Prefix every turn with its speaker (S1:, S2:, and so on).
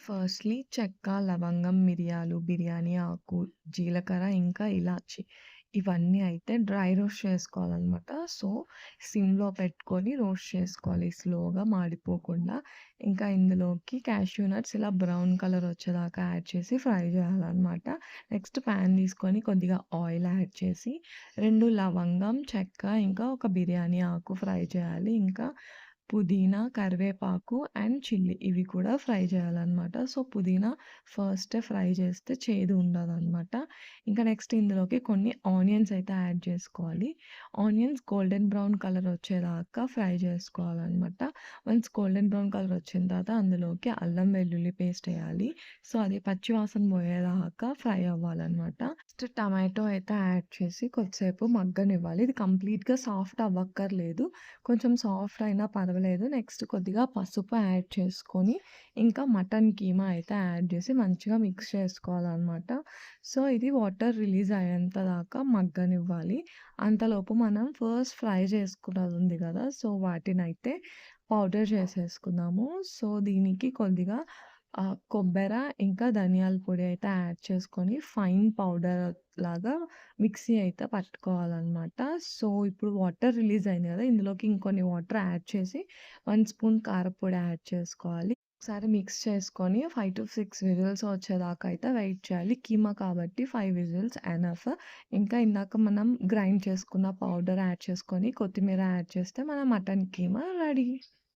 S1: Firstly చెక్క, లవంగం, మిరియాలు, బిర్యానీ ఆకు, జీలకర్ర, ఇంకా ఇలాచి ఇవన్నీ అయితే డ్రై రోస్ట్ చేసుకోవాలనమాట. సో, సిమ్‌లో పెట్టుకొని రోస్ట్ చేసుకోవాలి స్లోగా మాడిపోకుండా. ఇంకా ఇందులోకి క్యాష్యూ నట్స్ ఇలా బ్రౌన్ కలర్ వచ్చేదాకా యాడ్ చేసి ఫ్రై చేయాలనమాట. నెక్స్ట్ పాన్ తీసుకొని కొద్దిగా ఆయిల్ యాడ్ చేసి 2 లవంగం, చెక్క, ఇంకా ఒక బిర్యానీ ఆకు ఫ్రై చేయాలి. ఇంకా పుదీనా, కరివేపాకు అండ్ చిల్లీ ఇవి కూడా ఫ్రై చేయాలనమాట. సో, పుదీనా ఫస్టే ఫ్రై చేస్తే చేదు ఉండదనమాట. ఇంకా నెక్స్ట్ ఇందులోకి కొన్ని ఆనియన్స్ అయితే యాడ్ చేసుకోవాలి. ఆనియన్స్ గోల్డెన్ బ్రౌన్ కలర్ వచ్చేదాకా ఫ్రై చేసుకోవాలనమాట. వన్స్ గోల్డెన్ బ్రౌన్ కలర్ వచ్చిన తర్వాత అందులోకి అల్లం వెల్లుల్లి పేస్ట్ ఎయాలి. సో, అది పచ్చి వాసన పోయేదాకా ఫ్రై అవ్వాలనమాట. నెక్స్ట్ టమాటో అయితే యాడ్ చేసి కొద్దిసేపు మగ్గనివ్వాలి. ఇది కంప్లీట్‌గా సాఫ్ట్ అవ్వక్కర్లేదు. కొంచెం సాఫ్ట్ అయినా పర్వాలేదు. నెక్స్ట్ కొద్దిగా పసుపు యాడ్ చేసుకొని, ఇంకా మటన్ కీమా అయితే యాడ్ చేసి మంచిగా మిక్స్ చేసుకోవాలనమాట. సో, ఇది వాటర్ రిలీజ్ అయ్యేంత దాకా మగ్గనివ్వాలి. అంతలోపు మనం ఫస్ట్ ఫ్రై చేసుకున్నది ఉంది కదా! సో, వాటినైతే పౌడర్ చేసేసుకుందాము. సో, దీనికి కొద్దిగా కొబ్బెర, ఇంకా ధనియాల పొడి అయితే యాడ్ చేసుకొని ఫైన్ పౌడర్ లాగా మిక్సీ అయితే పట్టుకోవాలనమాట. సో, ఇప్పుడు వాటర్ రిలీజ్ అయింది కదా! ఇందులోకి ఇంకొన్ని వాటర్ యాడ్ చేసి 1 స్పూన్ కారప్పొడి యాడ్ చేసుకోవాలి. ఒకసారి మిక్స్ చేసుకొని 5-6 విజిల్స్ వచ్చేదాకా అయితే వెయిట్ చేయాలి. కీమా కాబట్టి 5 విజిల్స్ ఎనఫ్. ఇంకా ఇందాక మనం గ్రైండ్ చేసుకున్న పౌడర్ యాడ్ చేసుకొని, కొత్తిమీర యాడ్ చేస్తే మన మటన్ కీమా రెడీ.